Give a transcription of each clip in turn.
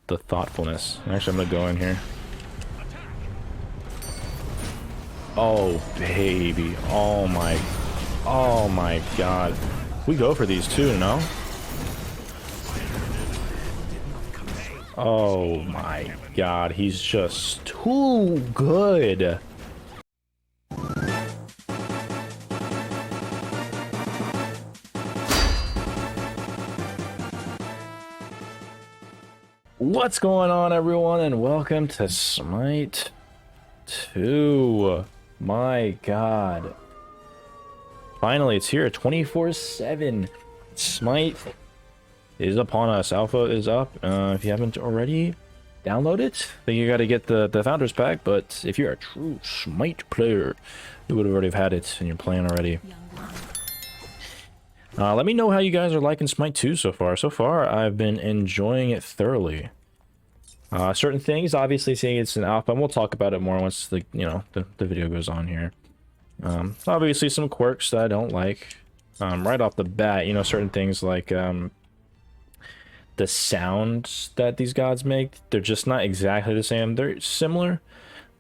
the thoughtfulness. Actually, I'm gonna go in here. Oh, baby. Oh my god. We go for these too, no? Oh my god, he's just too good. What's going on, everyone, and welcome to Smite 2. My god. Finally, it's here. 24/7. Smite is upon us. Alpha is up. If you haven't already, download it. I think you got to get the Founders Pack, but if you're a true Smite player, you would have already had it and you're playing already. Let me know how you guys are liking Smite 2 so far. So far, I've been enjoying it thoroughly. Certain things, obviously, saying it's an alpha, and we'll talk about it more once the video goes on here. Obviously, some quirks that I don't like. Right off the bat, certain things like the sounds that these gods make, they're just not exactly the same. They're similar,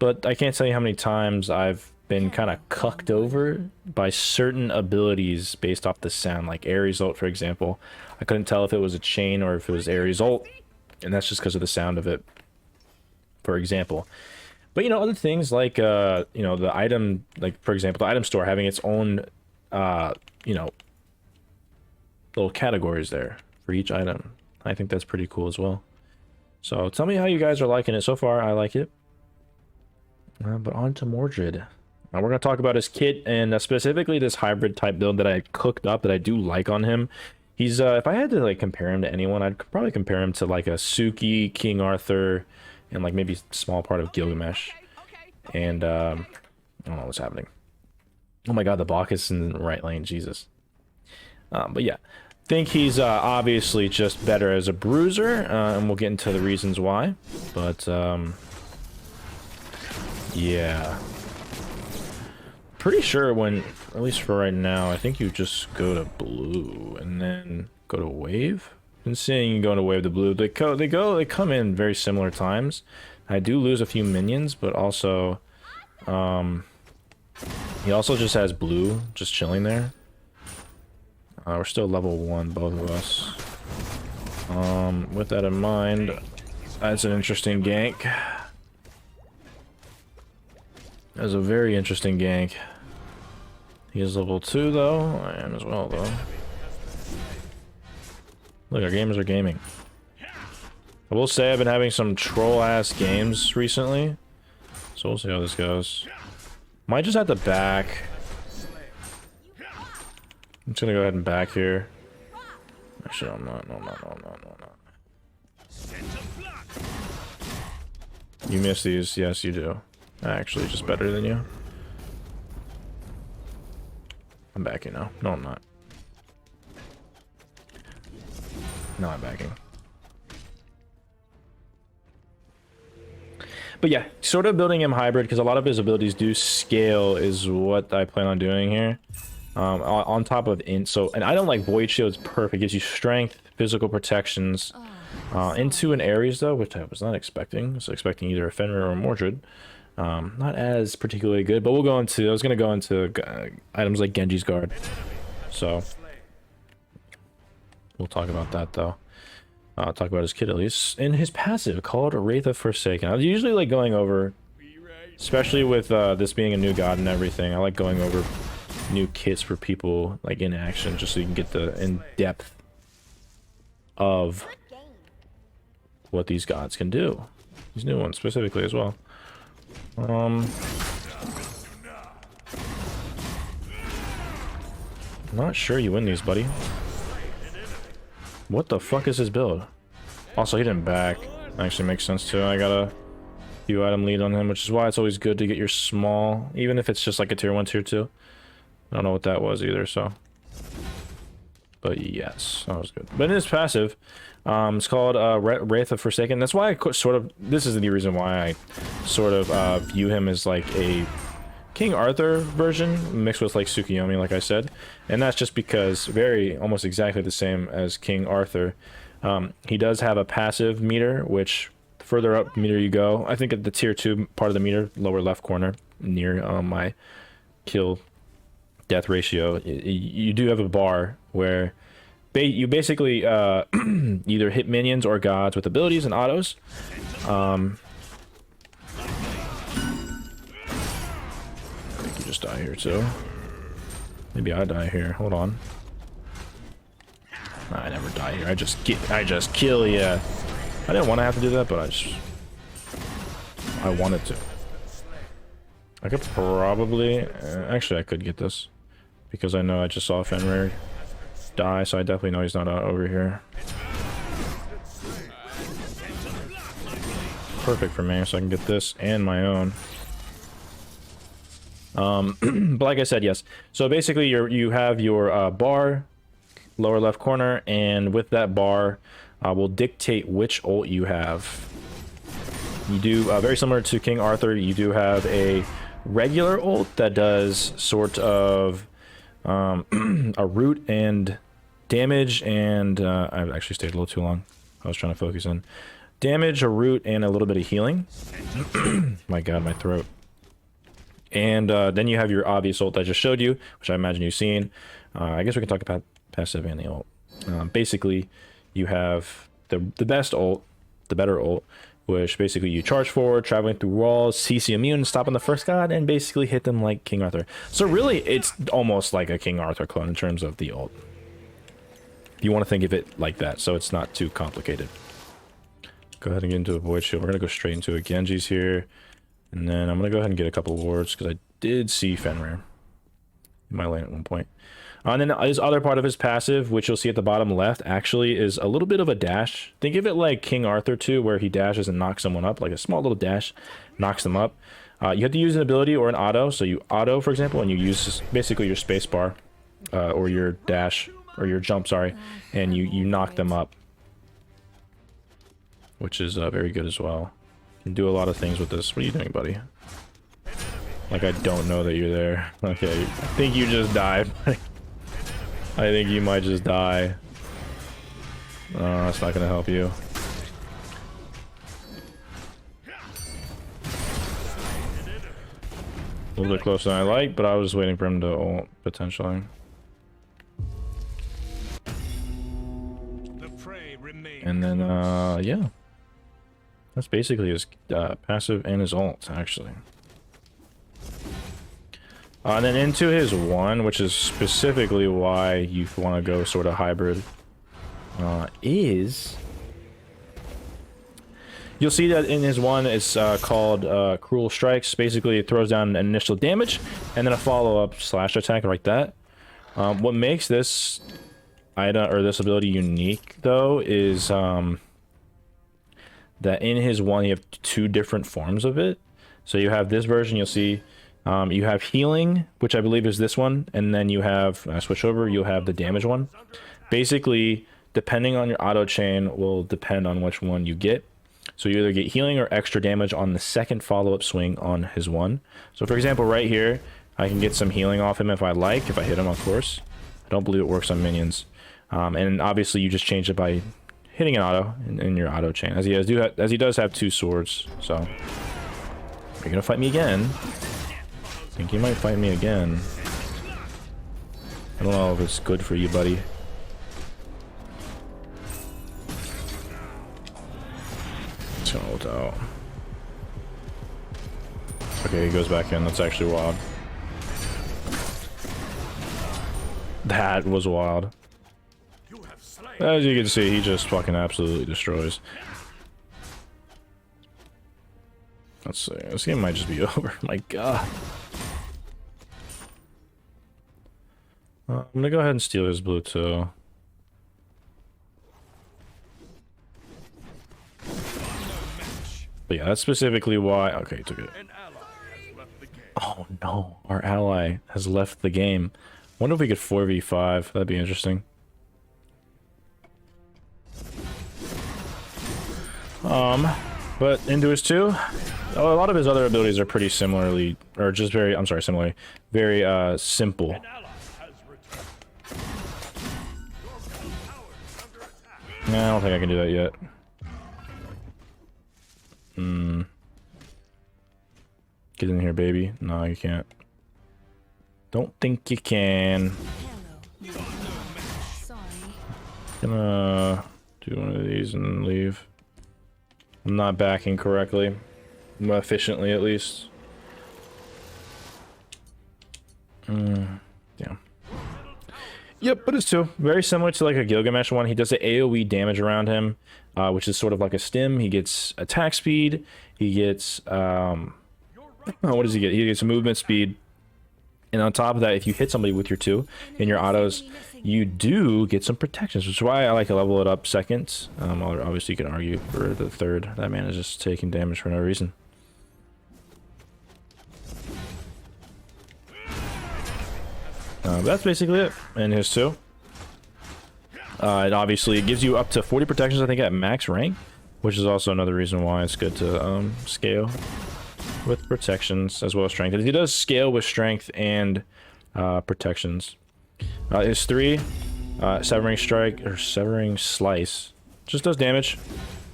but I can't tell you how many times I've been kind of cucked over by certain abilities based off the sound, like Ares ult, for example. I couldn't tell if it was a chain or if it was Ares ult, and that's just because of the sound of it, for example. But other things like the item, like for example the item store having its own little categories there for each item. I think that's pretty cool as well. So tell me how you guys are liking it so far. I like it. But on to Mordred. Now we're going to talk about his kit, and specifically this hybrid type build that I cooked up that I do like on him. He's if I had to like compare him to anyone, I'd probably compare him to like a Suki, King Arthur, and like maybe a small part of Gilgamesh. And I don't know what's happening. Oh my god, the Bacchus in the right lane, Jesus. But yeah, think he's obviously just better as a bruiser, and we'll get into the reasons why. But yeah, pretty sure when, at least for right now, I think you just go to blue and then go to wave. Been seeing you go to wave to blue. They come in very similar times. I do lose a few minions, but also he also just has blue just chilling there. We're still level 1, both of us. With that in mind, that's an interesting gank. That's a very interesting gank. He is level 2 though. I am as well though. Look, our gamers are gaming. I will say I've been having some troll-ass games recently, so we'll see how this goes. Might just have to back. I'm just gonna go ahead and back here. Actually, I'm not. No. You miss these. Yes, you do. Actually, just better than you. I'm backing now. No, I'm not. No, I'm backing. But yeah, sort of building him hybrid because a lot of his abilities do scale is what I plan on doing here. On top of and I don't like Void Shield's perfect. It gives you strength, physical protections. Into an Ares though, which I was not expecting. I was expecting either a Fenrir or a Mordred. Not as particularly good, but we'll go into. I was gonna go into items like Genji's Guard. So we'll talk about that though. I'll talk about his kit at least. In his passive called Wraith of Forsaken. I usually like going over, especially with this being a new god and everything, I like going over new kits for people like in action just so you can get the in-depth of what these gods can do. These new ones specifically as well. Not sure you win these, buddy. What the fuck is his build? Also, he didn't back. Actually makes sense too. I got a few item lead on him, which is why it's always good to get your small, even if it's just like a tier 1, tier 2. I don't know what that was either, so. But yes, that was good. But in his passive, it's called Wraith of Forsaken. That's why I sort of, this is the reason why I sort of view him as like a King Arthur version mixed with like Tsukuyomi, like I said. And that's just because almost exactly the same as King Arthur. He does have a passive meter, which further up meter you go, I think at the tier 2 part of the meter, lower left corner, near my kill death ratio, you do have a bar where you basically either hit minions or gods with abilities and autos. I think you just die here too. Maybe I die here. Hold on. I never die here. I just kill ya. I didn't want to have to do that, but I wanted to. I could probably actually I could get this because I know I just saw Fenrir die, so I definitely know he's not over here. Perfect for me, so I can get this and my own. But like I said, yes. So basically, you have your bar, lower left corner, and with that bar, will dictate which ult you have. You do very similar to King Arthur. You do have a regular ult that does sort of a root and damage, and I've actually stayed a little too long. I was trying to focus in. Damage, a root, and a little bit of healing. My god, my throat. And then you have your obvious ult that I just showed you, which I imagine you've seen. I guess we can talk about passive and the ult. Basically, you have the best ult, the better ult, which basically you charge forward, traveling through walls, CC immune, stopping the first god, and basically hit them like King Arthur. So really, it's almost like a King Arthur clone in terms of the ult. You want to think of it like that, so it's not too complicated. Go ahead and get into a Void Shield. We're going to go straight into it. Genji's here. And then I'm going to go ahead and get a couple wards, because I did see Fenrir in my lane at one point. And then his other part of his passive, which you'll see at the bottom left, actually is a little bit of a dash. Think of it like King Arthur 2, where he dashes and knocks someone up, like a small little dash, knocks them up. You have to use an ability or an auto. So you auto, for example, and you use basically your space bar or your dash or your jump, sorry, and you knock them up, which is very good as well. You can do a lot of things with this. What are you doing, buddy? Like, I don't know that you're there. Okay, I think you just died. I think you might just die. That's not gonna help you. A little bit closer than I like, but I was just waiting for him to ult, potentially. And then, yeah. That's basically his passive and his ult, actually. And then into his one, which is specifically why you want to go sort of hybrid, is... You'll see that in his one, it's called Cruel Strikes. Basically, it throws down an initial damage, and then a follow-up slash attack like that. What makes this item, or this ability unique, though, is that in his one, you have two different forms of it. So you have this version, you'll see... you have healing, which I believe is this one, and then you have, switch over, you'll have the damage one. Basically, depending on your auto chain will depend on which one you get. So you either get healing or extra damage on the second follow-up swing on his one. So for example, right here, I can get some healing off him if I like, if I hit him, of course. I don't believe it works on minions. And obviously you just change it by hitting an auto in your auto chain, as he does have two swords. So, you're gonna fight me again. I think you might fight me again. I don't know if it's good for you, buddy. It's gonna ult out. Okay, he goes back in. That's actually wild. That was wild. As you can see, he just fucking absolutely destroys. Let's see. This game might just be over. My god. I'm gonna go ahead and steal his blue too. But yeah, that's specifically why. Okay, took it. Oh no, our ally has left the game. Wonder if we could 4v5. That'd be interesting. But into his two, a lot of his other abilities are pretty similarly, or just very, I'm sorry, similarly, very simple. Nah, I don't think I can do that yet. Get in here, baby. No, you can't. Don't think you can. Gonna do one of these and leave. I'm not backing correctly. Efficiently, at least. Yeah. Yep, but it's two. Very similar to like a Gilgamesh one. He does the AoE damage around him, which is sort of like a stim. He gets attack speed. He gets, what does he get? He gets movement speed. And on top of that, if you hit somebody with your 2 in your autos, you do get some protections, which is why I like to level it up second. Obviously, you can argue for the third. That man is just taking damage for no reason. That's basically it. And his 2. It gives you up to 40 protections, I think, at max rank, which is also another reason why it's good to scale with protections as well as strength. He does scale with strength and protections. His 3, severing strike or severing slice, just does damage,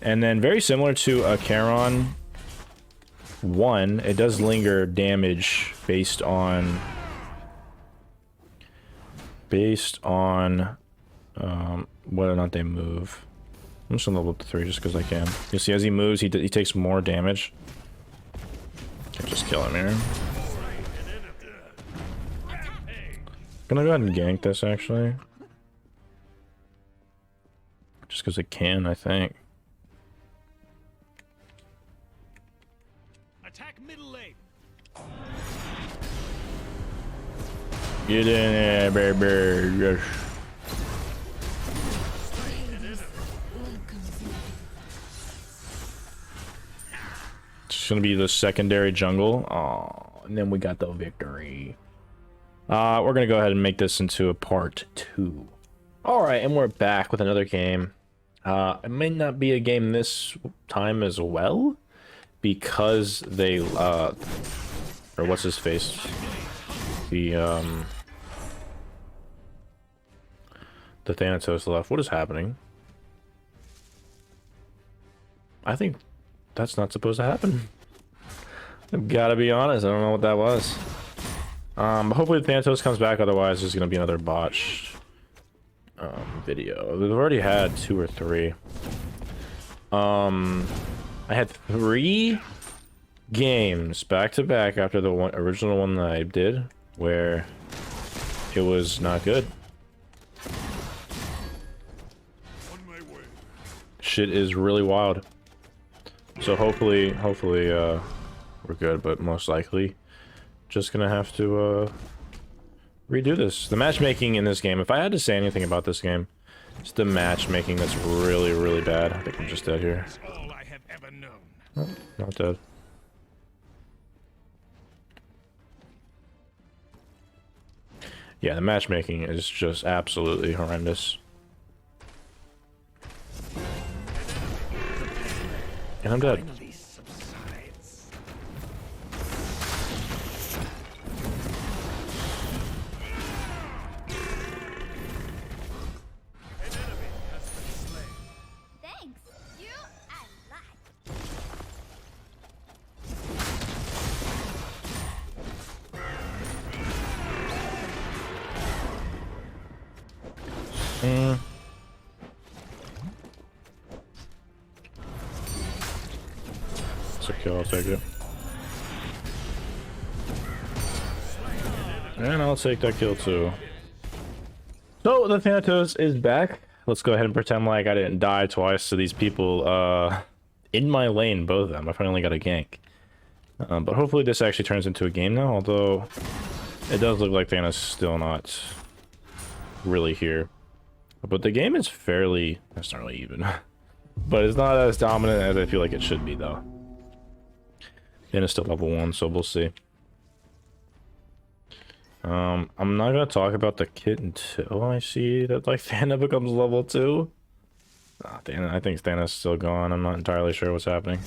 and then very similar to a Charon 1, it does linger damage based on whether or not they move. I'm just gonna level up to 3 just because I can. You see, as he moves, he takes more damage. Can't just kill him here. Gonna go ahead and gank this actually, just because it can, I think. Attack middle lane. Get in there, baby. Yes. It's gonna be the secondary jungle. Oh, and then we got the victory. We're gonna go ahead and make this into a part 2. All right, and we're back with another game. It may not be a game this time as well, because they or what's his face? The Thanatos left. What is happening? I think that's not supposed to happen. I've gotta be honest, I don't know what that was. But hopefully the Thanatos comes back, otherwise there's gonna be another botched video. We've already had 2 or 3. I had 3 games back to back after the original one that I did, where it was not good. Shit is really wild. So hopefully we're good, but most likely just gonna have to redo this. The matchmaking in this game, if I had to say anything about this game, it's the matchmaking that's really, really bad. I think I'm just dead here. All I have ever known. Oh, not dead. Yeah, the matchmaking is just absolutely horrendous. And I'm dead. It's a kill, I'll take it. And I'll take that kill too. So the Thanatos is back. Let's go ahead and pretend like I didn't die twice to these people in my lane, both of them. I finally got a gank. But hopefully this actually turns into a game now, although it does look like Thanos is still not really here. But the game is fairly... that's not really even. But it's not as dominant as I feel like it should be, though. And it's still level 1, so we'll see. I'm not gonna talk about the kit until I see that, like, Thana becomes level 2. I think Thana's still gone. I'm not entirely sure what's happening.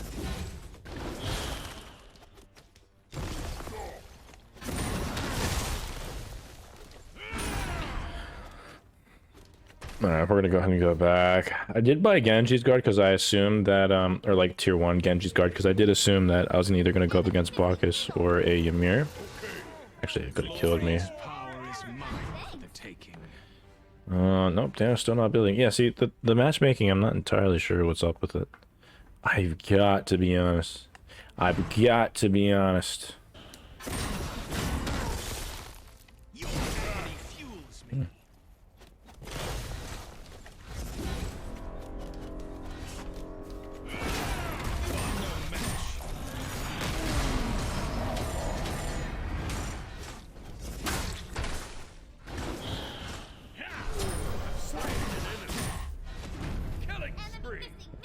Alright, we're gonna go ahead and go back. I did buy Genji's guard because I assumed that, or like tier 1 Genji's guard, because I did assume that I was either gonna go up against Bacchus or a Ymir. Actually, it could have killed me. Nope, they're still not building. Yeah, see, the matchmaking, I'm not entirely sure what's up with it. I've got to be honest. I've got to be honest.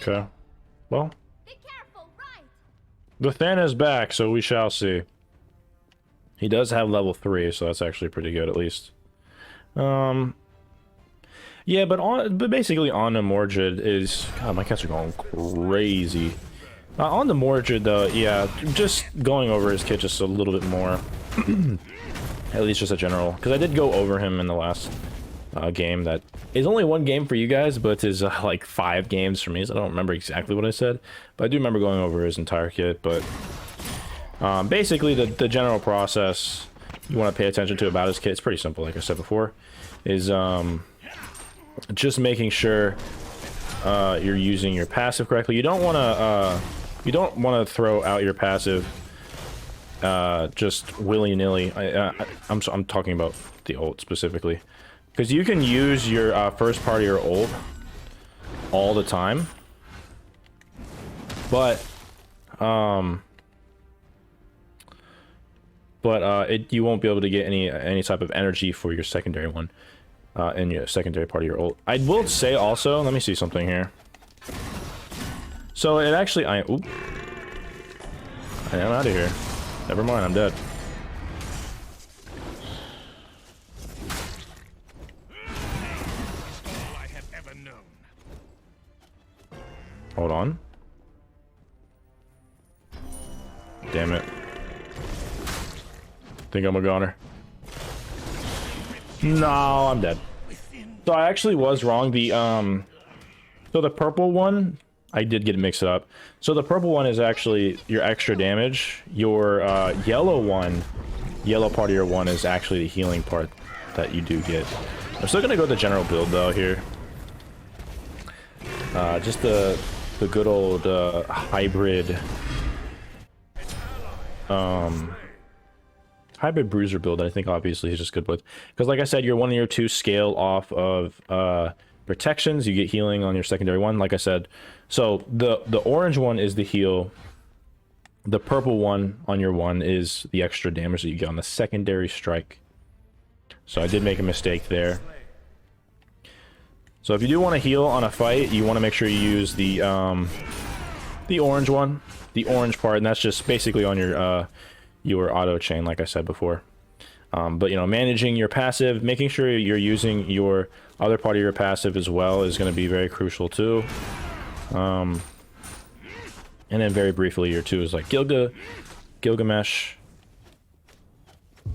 Okay. Well, the Than is back, so we shall see. He does have level 3, so that's actually pretty good, at least. Yeah, but basically on the Mordred is... God, my cats are going crazy. On the Mordred, though, yeah, just going over his kit just a little bit more. At least just a general. Because I did go over him in the last game that is only one game for you guys, but is like 5 games for me, so I don't remember exactly what I said. But I do remember going over his entire kit, but... basically, the general process you want to pay attention to about his kit, it's pretty simple, like I said before, is just making sure you're using your passive correctly. You don't want to throw out your passive just willy-nilly. I'm talking about the ult specifically, because you can use your first part of your ult all the time, but you won't be able to get any type of energy for your secondary one in your secondary part of your ult. I will say also, let me see something here. So it actually, oop, I am out of here. Never mind, I'm dead. Hold on. Damn it. Think I'm a goner. No, I'm dead. So I actually was wrong. So the purple one, I did get it mixed up. So the purple one is actually your extra damage. Your yellow one, yellow part of your one is actually the healing part that you do get. I'm still gonna go with the general build though here. Just the good old hybrid hybrid bruiser build that I think obviously he's just good with, because like I said, your 1 and your 2 scale off of protections. You get healing on your secondary one, like I said. So the orange one is the heal. The purple one on your 1 is the extra damage that you get on the secondary strike. So I did make a mistake there. So if you do want to heal on a fight, you want to make sure you use the orange one, the orange part, and that's just basically on your auto chain, like I said before. But you know, managing your passive, making sure you're using your other part of your passive as well is going to be very crucial too. And then very briefly, your 2 is like Gilgamesh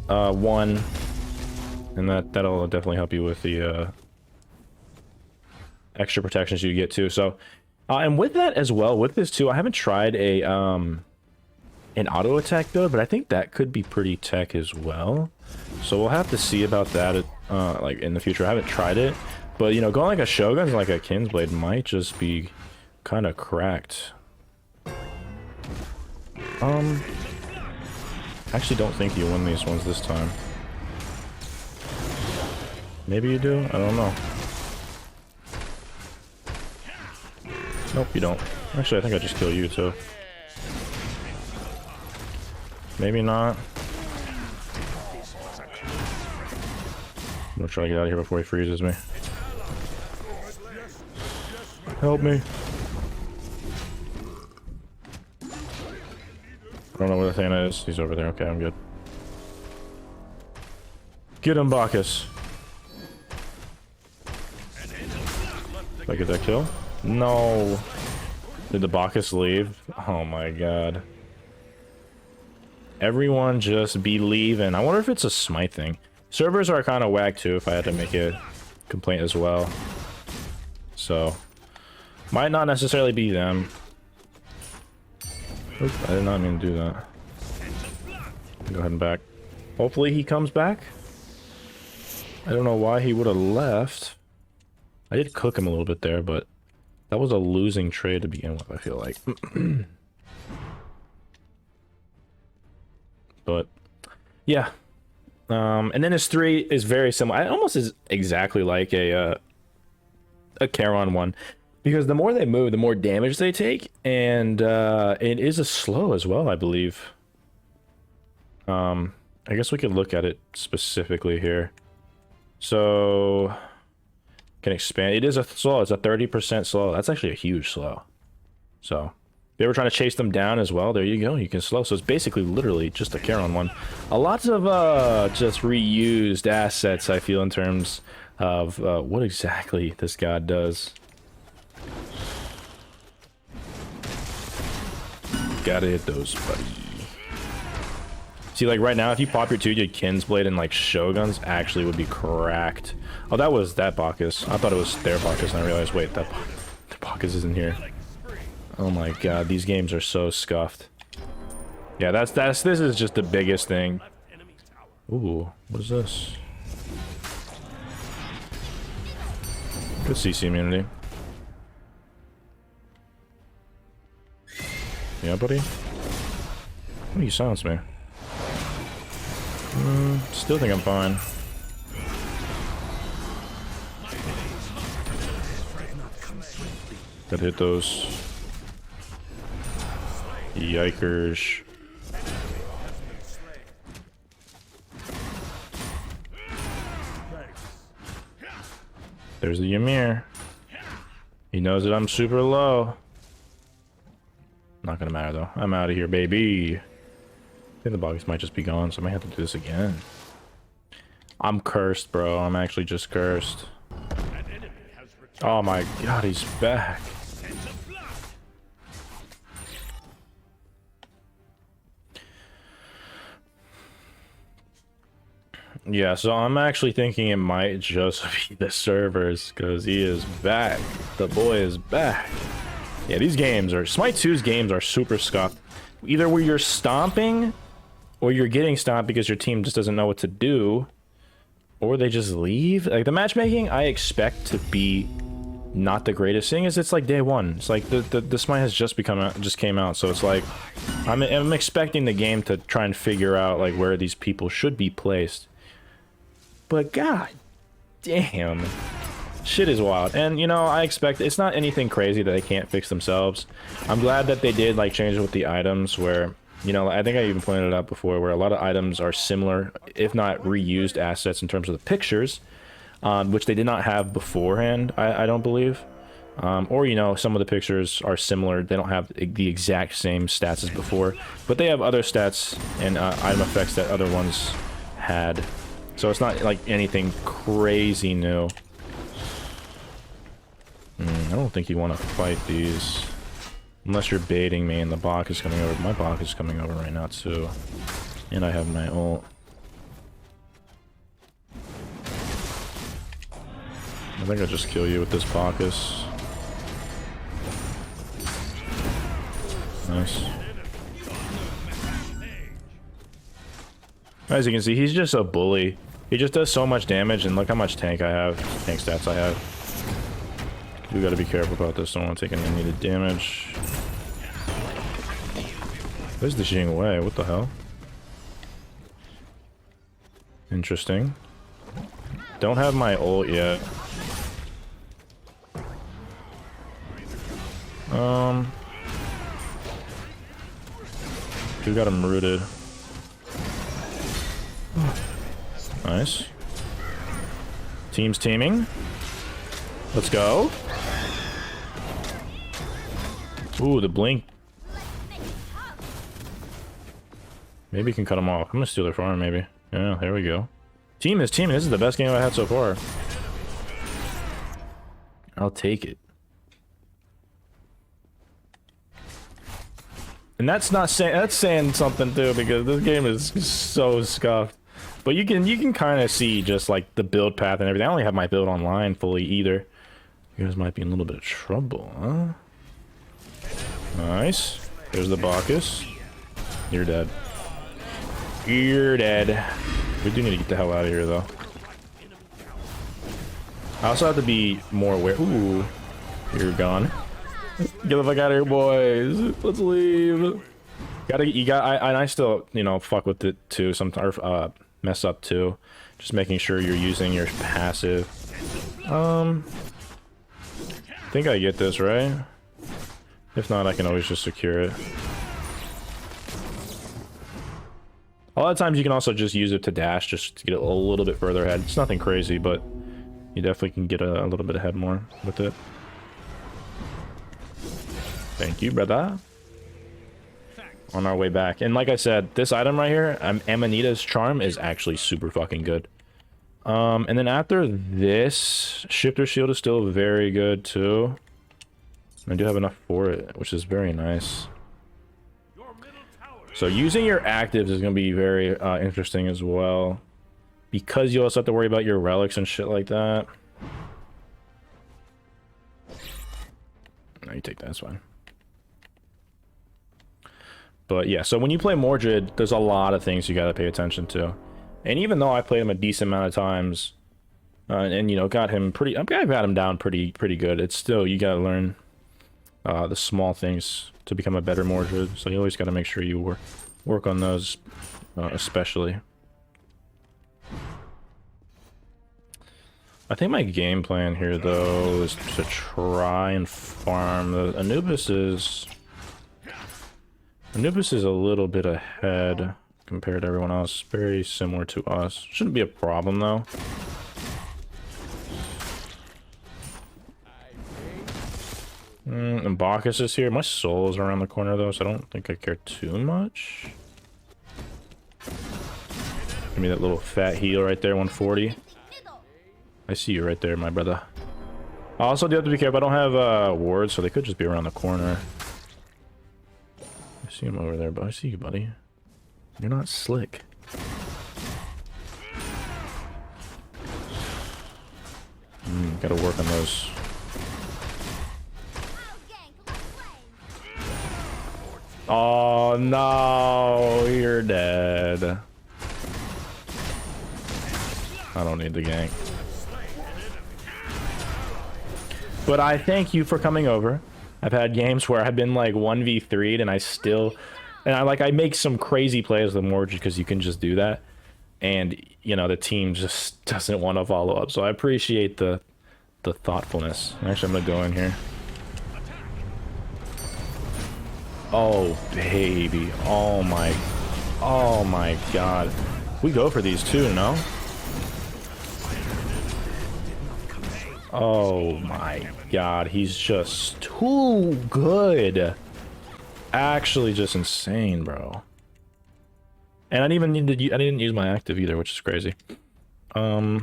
1, and that'll definitely help you with the extra protections you get too. So and with that as well, with this too, I haven't tried an auto attack build, but I think that could be pretty tech as well. So we'll have to see about that like in the future. I haven't tried it, but you know, going like a Shogun, like a Kinsblade might just be kind of cracked. Actually don't think you win these ones this time. Maybe you do? I don't know. Nope, you don't. Actually, I think I just kill you too. Maybe not. I'm gonna try to get out of here before he freezes me. Help me. I don't know where the thing is. He's over there. Okay, I'm good. Get him, Bacchus. Did I get that kill? No. Did the Bacchus leave? Oh my god. Everyone just be leaving. I wonder if it's a Smite thing. Servers are kind of whack too, if I had to make a complaint as well. So might not necessarily be them. Oop, I did not mean to do that. Go ahead and back. Hopefully he comes back. I don't know why he would have left. I did cook him a little bit there, but that was a losing trade to begin with, I feel like. But yeah. And then his 3 is very similar. It almost is exactly like a Charon one. Because the more they move, the more damage they take. And it is a slow as well, I believe. I guess we could look at it specifically here. So can expand. It is a slow. It's a 30% slow. That's actually a huge slow. So if they were trying to chase them down as well, there you go. You can slow. So it's basically literally just a Charon one. A lot of just reused assets, I feel, in terms of what exactly this god does. Gotta hit those, buddy. See, like right now, if you pop your 2-dude Kin's Blade and like Shoguns, actually would be cracked. Oh, that was that Bacchus. I thought it was their Bacchus, and I realized, wait, that the Bacchus isn't here. Oh my god, these games are so scuffed. Yeah, this is just the biggest thing. Ooh, what is this? Good CC immunity. Yeah, buddy. Why do you silence me? Still think I'm fine. Gotta hit those. Yikers. There's the Ymir. He knows that I'm super low. Not gonna matter though. I'm out of here, baby. I think the box might just be gone, so I might have to do this again. I'm cursed, bro. I'm actually just cursed. Oh my god, he's back. Yeah, so I'm actually thinking it might just be the servers, because he is back. The boy is back. Yeah, these games are... Smite 2's games are super scuffed. Either where you're stomping, or you're getting stomped because your team just doesn't know what to do, or they just leave. Like, the matchmaking, I expect to be not the greatest thing. Is it's like day one. It's like the Smite has just came out, so it's like I'm expecting the game to try and figure out like where these people should be placed. But god damn, shit is wild. And you know, I expect it's not anything crazy that they can't fix themselves. I'm glad that they did like change it with the items where, you know, I think I even pointed it out before, where a lot of items are similar, if not reused assets in terms of the pictures, which they did not have beforehand, I don't believe. Or, you know, some of the pictures are similar. They don't have the exact same stats as before, but they have other stats and item effects that other ones had. So it's not like anything crazy new. I don't think you want to fight these. Unless you're baiting me and the Bach is coming over. My Bach is coming over right now too. And I have my ult. I think I'll just kill you with this Bacchus. Nice. As you can see, he's just a bully. He just does so much damage, and look how much tank I have. Tank stats I have. We gotta be careful about this. Don't want to take any unneeded damage. Where's the Jing Wei? What the hell? Interesting. Don't have my ult yet. We got him rooted. Nice. Team's teaming. Let's go. Ooh, the blink. Maybe you can cut them off. I'm gonna steal their farm, maybe. Yeah, there we go. Team is teaming. This is the best game I've had so far. I'll take it. And that's not saying, that's saying something too, because this game is so scuffed. But you can kind of see just like the build path and everything. I don't really have my build online fully either. You guys might be in a little bit of trouble, huh? Nice. There's the Bacchus. You're dead. You're dead. We do need to get the hell out of here, though. I also have to be more aware. Ooh. You're gone. Get the fuck out of here, boys. Let's leave. I still, you know, fuck with it too. Sometimes, mess up too. Just making sure you're using your passive. I think I get this, right? If not, I can always just secure it. A lot of times you can also just use it to dash, just to get a little bit further ahead. It's nothing crazy, but you definitely can get a little bit ahead more with it. Thank you, brother. On our way back. And like I said, this item right here, Amanita's Charm, is actually super fucking good. And then after this, Shifter Shield is still very good too. I do have enough for it, which is very nice. So using your actives is going to be very interesting as well. Because you also have to worry about your relics and shit like that. No, you take that, that's fine. But yeah, so when you play Mordred, there's a lot of things you got to pay attention to. And even though I played him a decent amount of times, and you know, got him pretty, I've got him down pretty good. It's still, you got to learn the small things to become a better Mordred. So you always got to make sure you work on those, especially. I think my game plan here, though, is to try and farm. The Anubis is a little bit ahead compared to everyone else. Very similar to us. Shouldn't be a problem, though. And Bacchus is here. My soul is around the corner, though, so I don't think I care too much. Give me that little fat heal right there, 140. I see you right there, my brother. I also do have to be careful. I don't have wards, so they could just be around the corner. I see him over there, but I see you, buddy. You're not slick. Gotta work on those. Oh no, you're dead. I don't need the gank. But I thank you for coming over. I've had games where I've been like 1v3'd and I still... And I make some crazy plays with Mordred because you can just do that. And, you know, the team just doesn't want to follow up. So I appreciate the thoughtfulness. Actually, I'm going to go in here. Oh, baby. Oh my god. We go for these too, no? Oh my god, he's just too good. Actually just insane, bro. And I didn't even I didn't use my active either, which is crazy. Where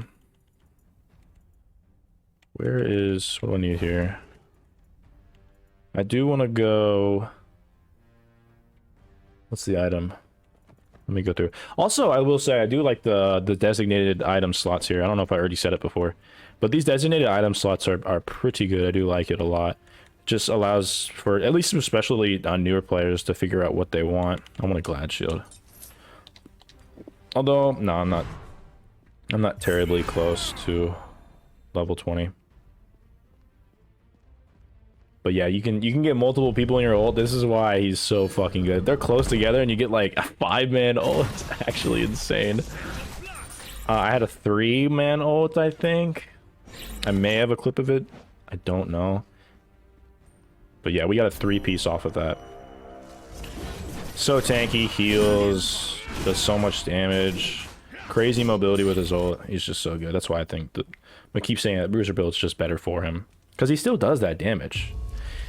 is, what do I need here? I do want to go, what's the item? Let me go through. Also, I will say I do like the designated item slots here. I don't know if I already said it before, but these designated item slots are pretty good. I do like it a lot. Just allows for, at least especially on newer players, to figure out what they want. I want a Glad Shield. Although, no, I'm not terribly close to level 20. But yeah, you can get multiple people in your ult. This is why he's so fucking good. They're close together and you get like a 5-man ult. It's actually insane. I had a 3-man ult, I think. I may have a clip of it. I don't know. But yeah, we got a 3-piece off of that. So tanky, heals, does so much damage. Crazy mobility with his ult. He's just so good. That's why I think that I keep saying that bruiser build's just better for him. Because he still does that damage.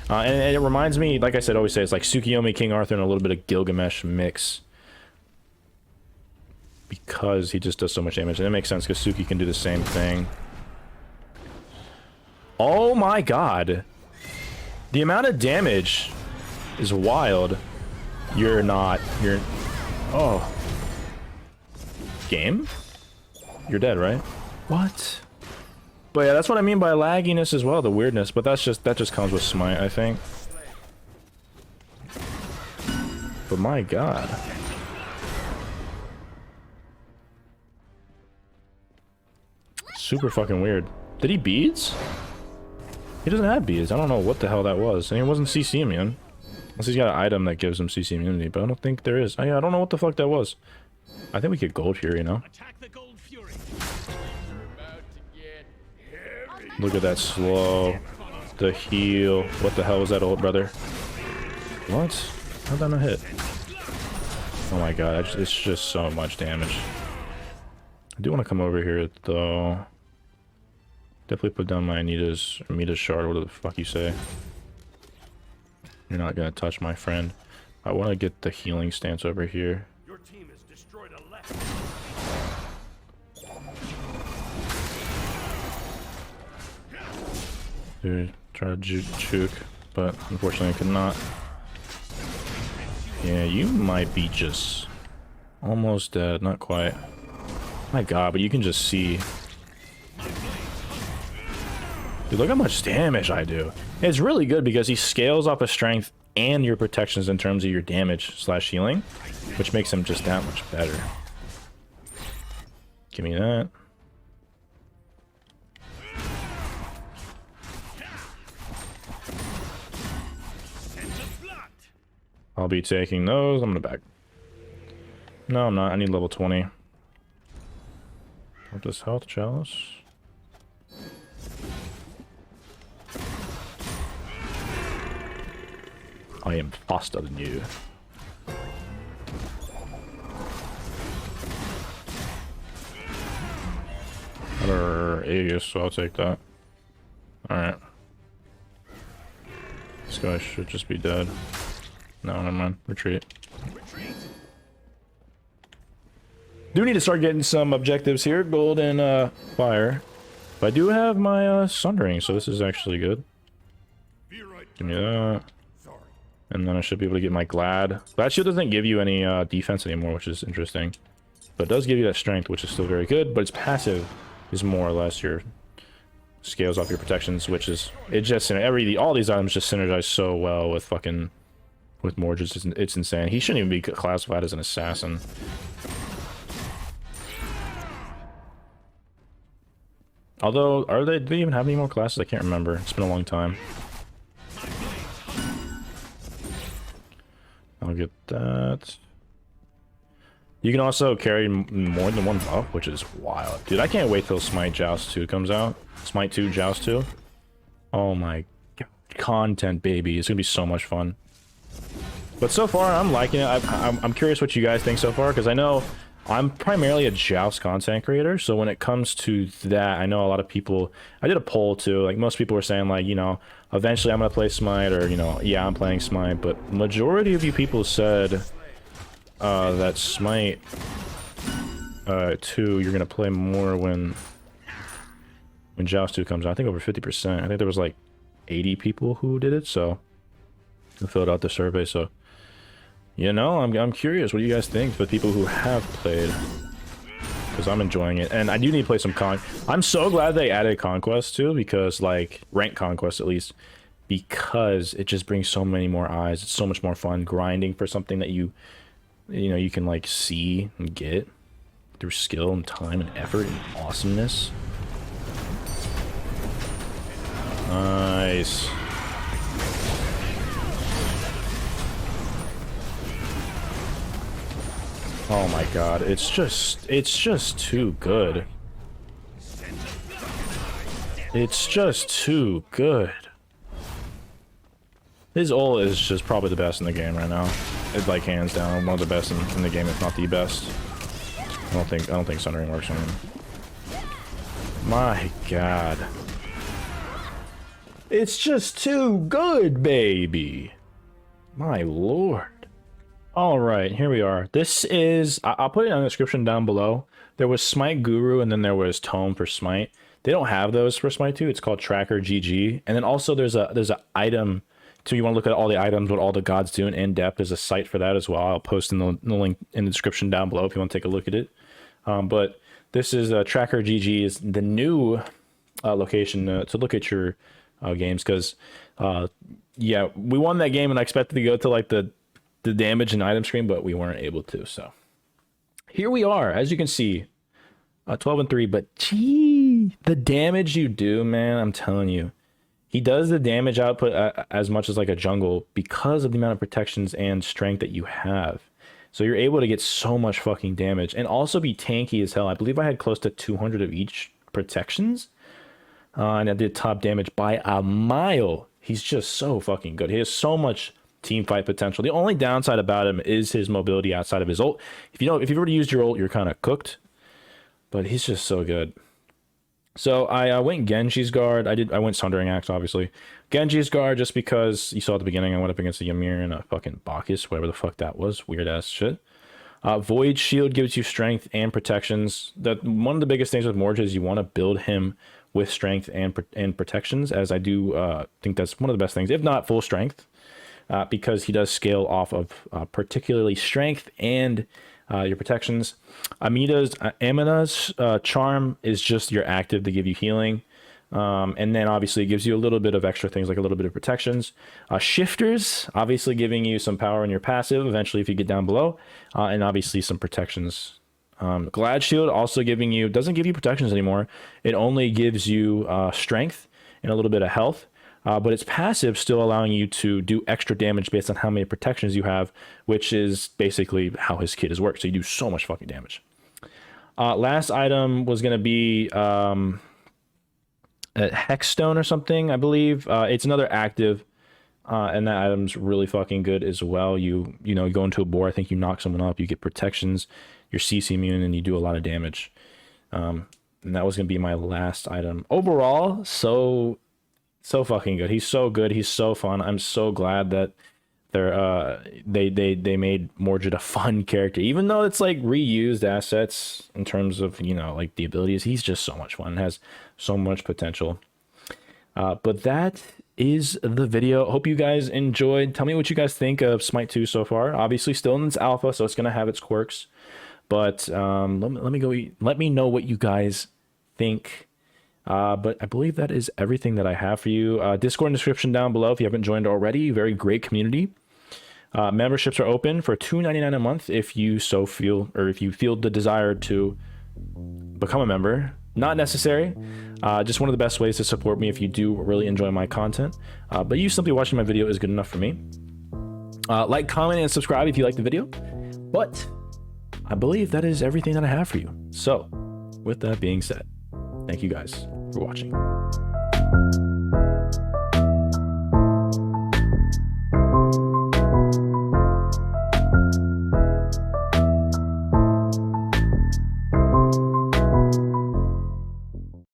And it reminds me, like I said, always say, it's like Tsukiyomi, King Arthur, and a little bit of Gilgamesh mix. Because he just does so much damage. And it makes sense, because Suki can do the same thing. Oh my god. The amount of damage is wild. You're... Oh. Game? You're dead, right? What? But yeah, that's what I mean by lagginess as well, the weirdness. But that just comes with Smite, I think. But my god. Super fucking weird. Did he beads? He doesn't have beads. I don't know what the hell that was. And he wasn't CC immune. Unless he's got an item that gives him CC immunity, but I don't think there is. I don't know what the fuck that was. I think we get gold here, you know? Attack the gold fury. Look at that slow. The heal. What the hell was that, old brother? What? How'd that not hit? Oh my god, it's just so much damage. I do want to come over here, though. Definitely put down my Anita's shard, whatever the fuck you say. You're not gonna touch my friend. I want to get the healing stance over here. Your team has destroyed a left. Dude, try to juke, but unfortunately I could not. Yeah, you might be just almost dead, not quite. My god, but you can just see. Dude, look how much damage I do. It's really good because he scales off of strength and your protections in terms of your damage / healing, which makes him just that much better. Give me that. I'll be taking those. I'm gonna back. No, I'm not. I need level 20. What this health chalice? I am faster than you. Another Aegis, so I'll take that. Alright. This guy should just be dead. No, never mind. Retreat. Do need to start getting some objectives here. Gold and fire. But I do have my Sundering, so this is actually good. Give me that. And then I should be able to get my Glad. Glad Shield doesn't give you any defense anymore, which is interesting. But it does give you that strength, which is still very good. But its passive is more or less your scales off your protections, which is... It just... all these items just synergize so well with fucking... With Mordred. It's insane. He shouldn't even be classified as an assassin. Although, do they even have any more classes? I can't remember. It's been a long time. I'll get that. You can also carry more than one buff, which is wild. Dude, I can't wait till Smite Joust 2 comes out. Smite 2 Joust 2. Oh my god. Content, baby. It's gonna be so much fun. But so far, I'm liking it. I'm curious what you guys think so far, because I know I'm primarily a Joust content creator, so when it comes to that, I know a lot of people... I did a poll too, like most people were saying, like, you know, eventually I'm gonna play Smite, or, you know, yeah, I'm playing Smite, but majority of you people said that Smite 2, you're gonna play more when Joust 2 comes out. I think over 50%. I think there was like 80 people who did it, so who filled out the survey, so... You know, I'm curious what do you guys think for people who have played, because I'm enjoying it, and I do need to play some I'm so glad they added Conquest too, because like rank Conquest at least, because it just brings so many more eyes. It's so much more fun grinding for something that you know you can like see and get through skill and time and effort and awesomeness. Nice. Oh my god, it's just too good. It's just too good. His ult is just probably the best in the game right now. It's like hands down one of the best in the game, if not the best. I don't think Sundering works on him. My god. It's just too good, baby. My lord. Alright, here we are. This is... I'll put it in the description down below. There was Smite Guru, and then there was Tome for Smite. They don't have those for Smite 2. It's called Tracker GG. And then also there's a item... So you want to look at all the items, what all the gods do in depth. There's a site for that as well. I'll post in the link in the description down below if you want to take a look at it. But this is Tracker GG is the new location to look at your games, because yeah, we won that game and I expected to go to like the damage and item screen, but we weren't able to. So here we are, as you can see, 12-3. But gee, the damage you do, man, I'm telling you, he does the damage output as much as like a jungle because of the amount of protections and strength that you have. So you're able to get so much fucking damage and also be tanky as hell. I believe I had close to 200 of each protections. And I did top damage by a mile. He's just so fucking good. He has so much team fight potential. The only downside about him is his mobility outside of his ult. If you've already used your ult, you're kind of cooked. But he's just so good. So I went Genji's guard. I went Sundering Axe, obviously. Genji's guard, just because you saw at the beginning, I went up against a Ymir and a fucking Bacchus, whatever the fuck that was. Weird ass shit. Void Shield gives you strength and protections. One of the biggest things with Mordred is you want to build him with strength and protections, as I do think that's one of the best things, if not full strength, because he does scale off of particularly strength and your protections. Amina's charm is just your active to give you healing. And then obviously it gives you a little bit of extra things, like a little bit of protections. Shifters, obviously giving you some power in your passive eventually if you get down below, and obviously some protections. Glad Shield also doesn't give you protections anymore. It only gives you strength and a little bit of health. But its passive still allowing you to do extra damage based on how many protections you have, which is basically how his kit is worked. So you do so much fucking damage. Last item was going to be a Hexstone or something, I believe. It's another active, and that item's really fucking good as well. You go into a boar, I think you knock someone up, you get protections, you're CC immune, and you do a lot of damage. And that was going to be my last item. Overall, so fucking good. He's so good. He's so fun. I'm so glad that they made Mordred a fun character, even though it's like reused assets in terms of like the abilities. He's just so much fun and has so much potential. But that is the video. Hope you guys enjoyed. Tell me what you guys think of Smite 2 so far. Obviously still in its alpha, so it's gonna have its quirks, but let me know what you guys think. But I believe that is everything that I have for you. Discord in the description down below if you haven't joined already. Very great community. Memberships are open for $2.99 a month if you so feel, or if you feel the desire to become a member. Not necessary. Just one of the best ways to support me if you do really enjoy my content. But you simply watching my video is good enough for me. Like, comment, and subscribe if you like the video. But I believe that is everything that I have for you. So, with that being said, thank you guys for watching.